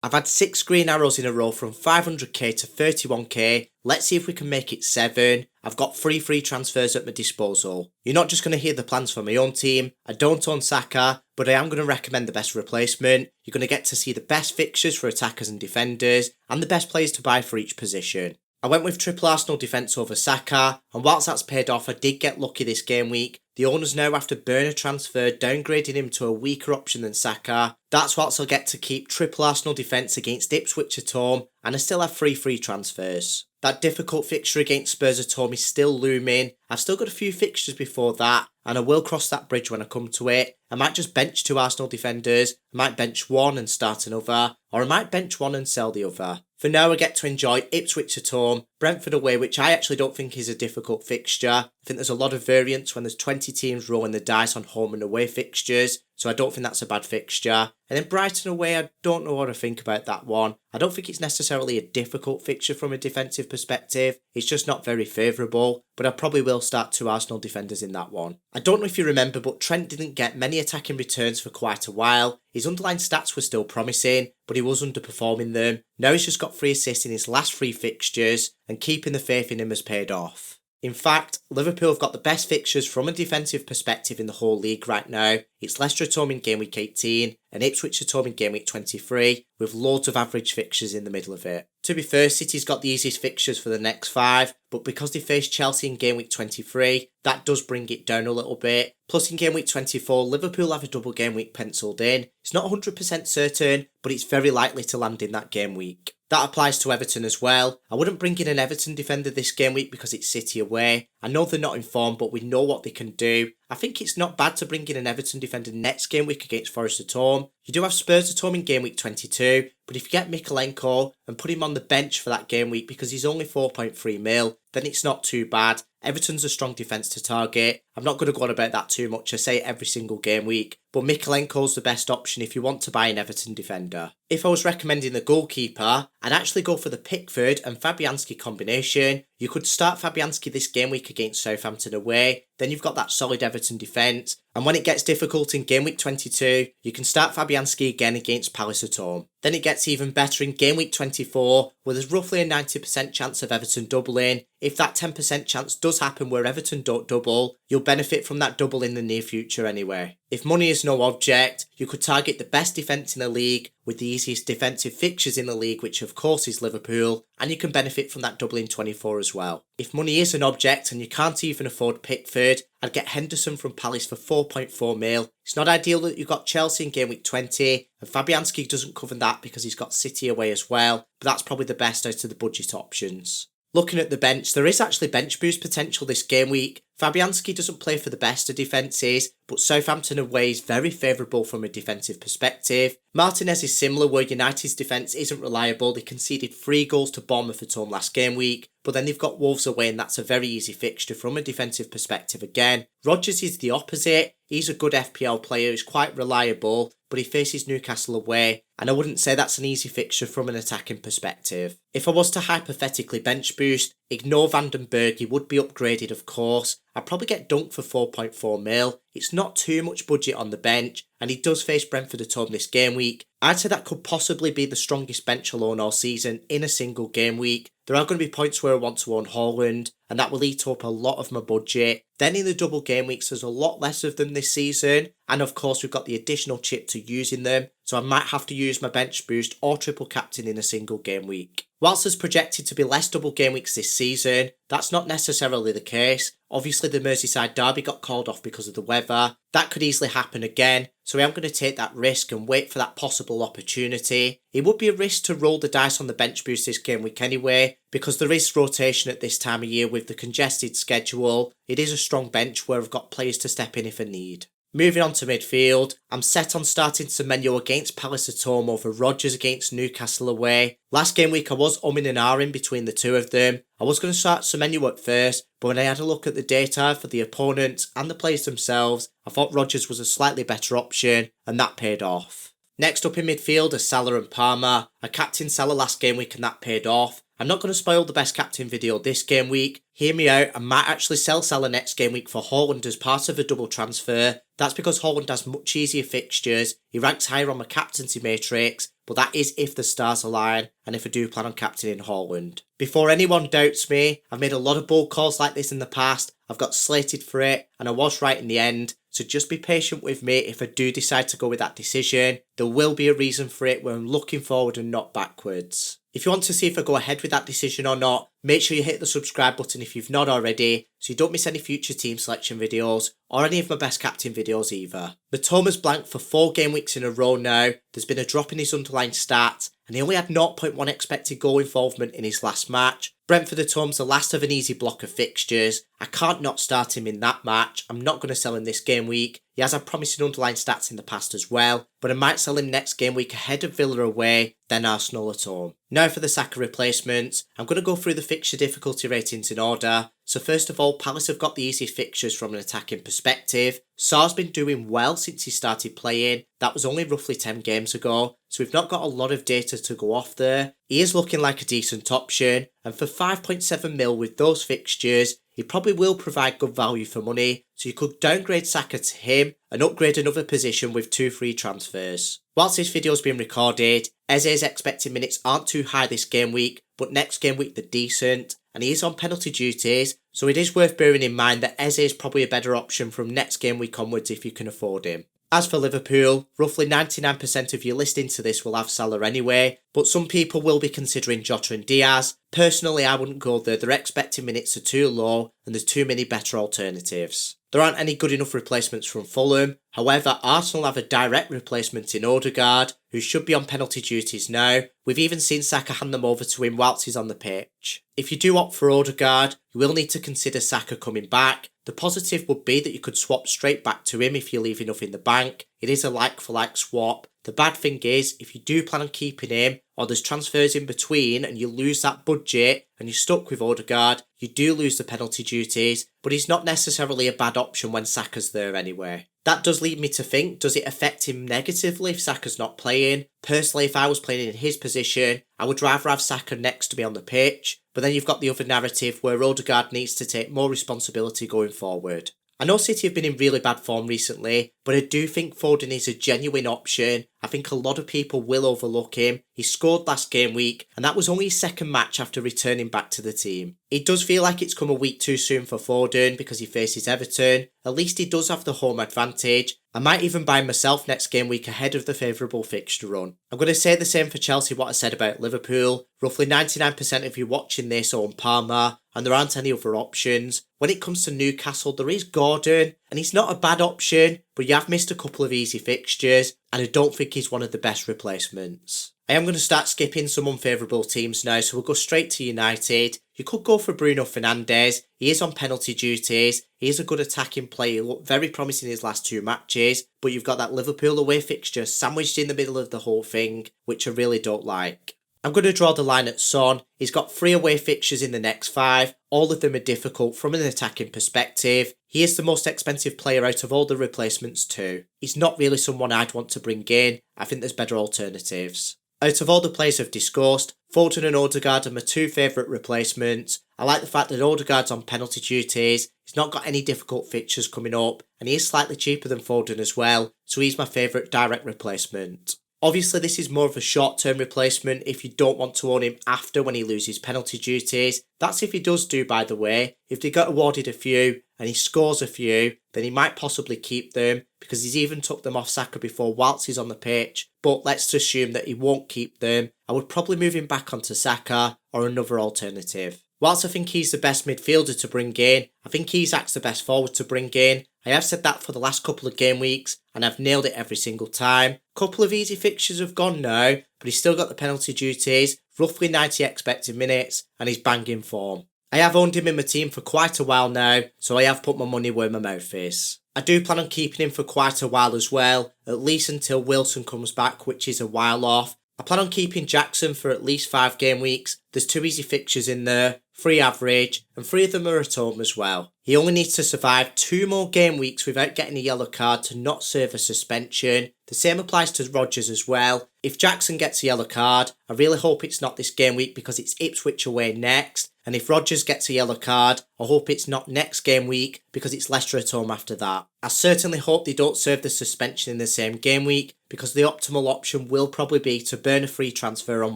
I've had 6 green arrows in a row from 500k to 31k. Let's see if we can make it 7. I've got 3 free transfers at my disposal. You're not just going to hear the plans for my own team. I don't own Saka, but I am going to recommend the best replacement. You're going to get to see the best fixtures for attackers and defenders, and the best players to buy for each position. I went with triple Arsenal defence over Saka, and whilst that's paid off, I did get lucky this game week. The owners now, after Burner transfer, downgrading him to a weaker option than Saka. That's whilst I'll get to keep triple Arsenal defence against Ipswich at home, and I still have 3 free transfers. That difficult fixture against Spurs at home is still looming. I've still got a few fixtures before that, and I will cross that bridge when I come to it. I might just bench 2 Arsenal defenders, I might bench 1 and start another, or I might bench 1 and sell the other. For now, I get to enjoy Ipswich at home, Brentford away, which I actually don't think is a difficult fixture. I think there's a lot of variance when there's 20 teams rolling the dice on home and away fixtures, so I don't think that's a bad fixture. And then Brighton away, I don't know what I think about that one. I don't think it's necessarily a difficult fixture from a defensive perspective, it's just not very favourable, but I probably will start 2 Arsenal defenders in that one. I don't know if you remember, but Trent didn't get many attacking returns for quite a while. His underlying stats were still promising, but he was underperforming them. Now he's just got 3 assists in his last 3 fixtures, and keeping the faith in him has paid off. In fact, Liverpool have got the best fixtures from a defensive perspective in the whole league right now. It's Leicester at home in game week 18 and Ipswich at home in game week 23, with loads of average fixtures in the middle of it. To be fair, City's got the easiest fixtures for the next 5, but because they face Chelsea in game week 23, that does bring it down a little bit. Plus in game week 24, Liverpool have a double game week penciled in. It's not 100% certain, but it's very likely to land in that game week. That applies to Everton as well. I wouldn't bring in an Everton defender this game week because it's City away. I know they're not in form, but we know what they can do. I think it's not bad to bring in an Everton defender next game week against Forest at home. You do have Spurs at home in game week 22, but if you get Mikalenko and put him on the bench for that game week because he's only 4.3 mil, then it's not too bad. Everton's a strong defence to target. I'm not going to go on about that too much, I say it every single game week, but Mikalenko's the best option if you want to buy an Everton defender. If I was recommending the goalkeeper, I'd actually go for the Pickford and Fabianski combination. You could start Fabianski this game week against Southampton away, then you've got that solid Everton defence, and when it gets difficult in game week 22, you can start Fabianski again against Palace at home. Then it gets even better in game week 24, where there's roughly a 90% chance of Everton doubling. If that 10% chance does happen where Everton don't double, you'll benefit from that double in the near future anyway. If money is no object, you could target the best defence in the league with the easiest defensive fixtures in the league, which of course is Liverpool, and you can benefit from that double in 24 as well. If money is an object and you can't even afford Pickford, I'd get Henderson from Palace for 4.4 mil. It's not ideal that you've got Chelsea in game week 20, and Fabianski doesn't cover that because he's got City away as well, but that's probably the best out of the budget options. Looking at the bench, there is actually bench boost potential this game week. Fabianski doesn't play for the best of defences, but Southampton away is very favourable from a defensive perspective. Martinez is similar, where United's defence isn't reliable. They conceded 3 goals to Bournemouth at home last game week, but then they've got Wolves away and that's a very easy fixture from a defensive perspective again. Rodgers is the opposite. He's a good FPL player, he's quite reliable, but he faces Newcastle away, and I wouldn't say that's an easy fixture from an attacking perspective. If I was to hypothetically bench boost, ignore Vandenberg, he would be upgraded of course. I'd probably get Dunk for 4.4 mil. It's not too much budget on the bench, and he does face Brentford at home this game week. I'd say that could possibly be the strongest bench alone all season in a single game week. There are going to be points where I want to own Haaland, and that will eat up a lot of my budget. Then in the double game weeks, there's a lot less of them this season, and of course we've got the additional chip to using them, so I might have to use my bench boost or triple captain in a single game week. Whilst there's projected to be less double game weeks this season, that's not necessarily the case. Obviously the Merseyside derby got called off because of the weather. That could easily happen again, so I am going to take that risk and wait for that possible opportunity. It would be a risk to roll the dice on the bench boost this game week anyway, because there is rotation at this time of year with the congested schedule. It is a strong bench where I've got players to step in if I need. Moving on to midfield, I'm set on starting Semenyo against Palace at home over Rodgers against Newcastle away. Last game week I was umming and ahhing between the two of them. I was going to start Semenyo at first, but when I had a look at the data for the opponents and the players themselves, I thought Rodgers was a slightly better option, and that paid off. Next up in midfield are Salah and Palmer. I captained Salah last game week and that paid off. I'm not going to spoil the best captain video this game week. Hear me out, I might actually sell Salah next game week for Haaland as part of a double transfer. That's because Haaland has much easier fixtures, he ranks higher on my captaincy matrix, but that is if the stars align and if I do plan on captaining Haaland. Before anyone doubts me, I've made a lot of bold calls like this in the past, I've got slated for it, and I was right in the end, so just be patient with me if I do decide to go with that decision. There will be a reason for it where I'm looking forward and not backwards. If you want to see if I go ahead with that decision or not, make sure you hit the subscribe button if you've not already, so you don't miss any future team selection videos, or any of my best captain videos either. Mitoma's blanked for 4 game weeks in a row now, there's been a drop in his underlying stats, and he only had 0.1 expected goal involvement in his last match. Brentford at home's the last of an easy block of fixtures. I can't not start him in that match. I'm not going to sell him this game week. He has had promising underlying stats in the past as well, but I might sell him next game week ahead of Villa away, then Arsenal at home. Now for the Saka replacements. I'm going to go through the fixture difficulty ratings in order. So first of all, Palace have got the easiest fixtures from an attacking perspective. Sar's been doing well since he started playing. That was only roughly 10 games ago, so we've not got a lot of data to go off there. He is looking like a decent option, and for 5.7 mil with those fixtures, he probably will provide good value for money, so you could downgrade Saka to him and upgrade another position with 2 free transfers. Whilst this video has been recorded, Eze's expected minutes aren't too high this game week, but next game week they're decent, and he is on penalty duties, so it is worth bearing in mind that Eze is probably a better option from next game week onwards if you can afford him. As for Liverpool, roughly 99% of you listening to this will have Salah anyway, but some people will be considering Jota and Diaz. Personally, I wouldn't go there, their expected minutes are too low and there's too many better alternatives. There aren't any good enough replacements from Fulham, however Arsenal have a direct replacement in Odegaard, who should be on penalty duties now. We've even seen Saka hand them over to him whilst he's on the pitch. If you do opt for Odegaard, you will need to consider Saka coming back. The positive would be that you could swap straight back to him if you leave enough in the bank. It is a like for like swap. The bad thing is, if you do plan on keeping him, or there's transfers in between and you lose that budget and you're stuck with Odegaard, you do lose the penalty duties, but he's not necessarily a bad option when Saka's there anyway. That does lead me to think, does it affect him negatively if Saka's not playing? Personally, if I was playing in his position, I would rather have Saka next to me on the pitch, but then you've got the other narrative where Odegaard needs to take more responsibility going forward. I know City have been in really bad form recently, but I do think Foden is a genuine option. I think a lot of people will overlook him. He scored last game week, and that was only his second match after returning back to the team. It does feel like it's come a week too soon for Foden because he faces Everton. At least he does have the home advantage. I might even buy myself next game week ahead of the favourable fixture run. I'm going to say the same for Chelsea what I said about Liverpool. Roughly 99% of you watching this own Palmer, and there aren't any other options. When it comes to Newcastle, there is Gordon, and he's not a bad option, but you have missed a couple of easy fixtures, and I don't think he's one of the best replacements. I am going to start skipping some unfavourable teams now, so we'll go straight to United. You could go for Bruno Fernandes. He is on penalty duties. He is a good attacking player. He looked very promising in his last 2 matches, but you've got that Liverpool away fixture sandwiched in the middle of the whole thing, which I really don't like. I'm going to draw the line at Son. He's got 3 away fixtures in the next 5. All of them are difficult from an attacking perspective. He is the most expensive player out of all the replacements too. He's not really someone I'd want to bring in. I think there's better alternatives. Out of all the players I've discussed, Foden and Odegaard are my 2 favourite replacements. I like the fact that Odegaard's on penalty duties, he's not got any difficult fixtures coming up, and he is slightly cheaper than Foden as well, so he's my favourite direct replacement. Obviously this is more of a short-term replacement if you don't want to own him after when he loses penalty duties. That's if he does do, by the way. If they get awarded a few and he scores a few, then he might possibly keep them because he's even took them off Saka before whilst he's on the pitch. But let's assume that he won't keep them. I would probably move him back onto Saka or another alternative. Whilst I think he's the best midfielder to bring in, I think Isak's the best forward to bring in. I have said that for the last couple of game weeks and I've nailed it every single time. Couple of easy fixtures have gone now, but he's still got the penalty duties, roughly 90 expected minutes, and he's banging form. I have owned him in my team for quite a while now, so I have put my money where my mouth is. I do plan on keeping him for quite a while as well, at least until Wilson comes back, which is a while off. I plan on keeping Jackson for at least 5 game weeks. There's 2 easy fixtures in there, 3 average, and 3 of them are at home as well. He only needs to survive 2 more game weeks without getting a yellow card to not serve a suspension. The same applies to Rodgers as well. If Jackson gets a yellow card, I really hope it's not this game week because it's Ipswich away next. And if Rodgers gets a yellow card, I hope it's not next game week because it's Leicester at home after that. I certainly hope they don't serve the suspension in the same game week because the optimal option will probably be to burn a free transfer on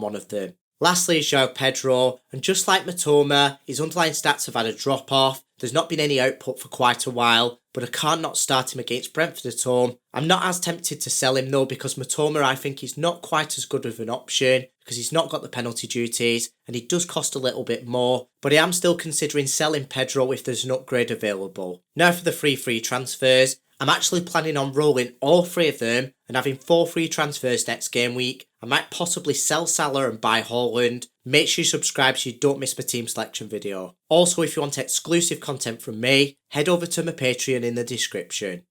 one of them. Lastly is João Pedro, and just like Matoma, his underlying stats have had a drop off. There's not been any output for quite a while, but I can't not start him against Brentford at home. I'm not as tempted to sell him though because Matoma I think is not quite as good of an option because he's not got the penalty duties and he does cost a little bit more, but I am still considering selling Pedro if there's an upgrade available. Now for the free transfers. I'm actually planning on rolling all 3 of them and having 4 free transfers next game week. I might possibly sell Salah and buy Haaland. Make sure you subscribe so you don't miss my team selection video. Also, if you want exclusive content from me, head over to my Patreon in the description.